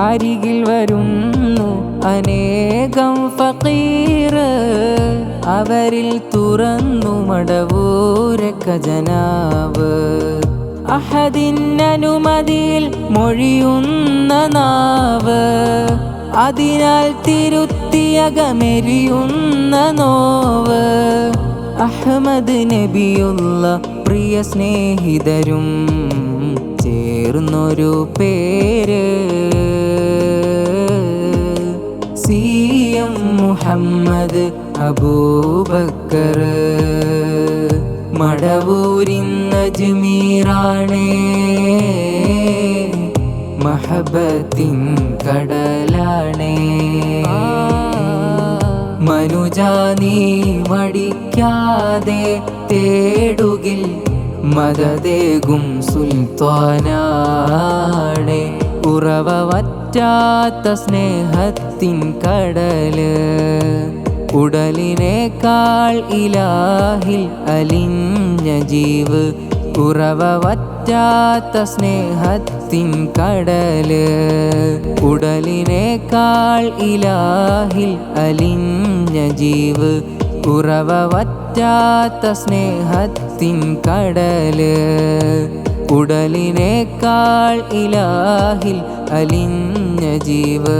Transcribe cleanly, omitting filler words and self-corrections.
അരികിൽ വരുന്നു അനേകം ഫഖീർ, അവരിൽ തുറന്നു മടവൂര ഖജനാവ്. അഹദിനനുമതിയിൽ മൊഴിയുന്ന നാവ്, അതിനാൽ തിരുത്തിയകമെരിയുന്ന നോവ്. അഹ്മദ് നബിയുള്ള പ്രിയ സ്നേഹിതരും ചേർന്നൊരു പേര്, CM മുഹമ്മദ് അബൂബക്കർ. മടവൂരിൻ അജ്മീറാണേ, മഹബത്തിൻ കടലാണേ. മനുജാ നീ മടിക്കാതെ തേടുകിൽ മദദേകും സുൽത്താനാണേ. ഉറവ വറ്റാത്ത സ്നേഹത്തിൻ കടല്, ഉടലിനേക്കാൾ ഇലാഹിൽ അലിഞ്ഞ ജീവ്. ഉറവ വറ്റാത്ത സ്നേഹത്തിൻ കടല്, ഉടലിനേക്കാൾ ഇലാഹിൽ അലിഞ്ഞ ജീവ്. ഉറവ വറ്റാത്ത സ്നേഹത്തിൻ കടല്, ഉടലിനേക്കാൾ ഇലാഹിൽ അലിഞ്ഞ ജീവ്.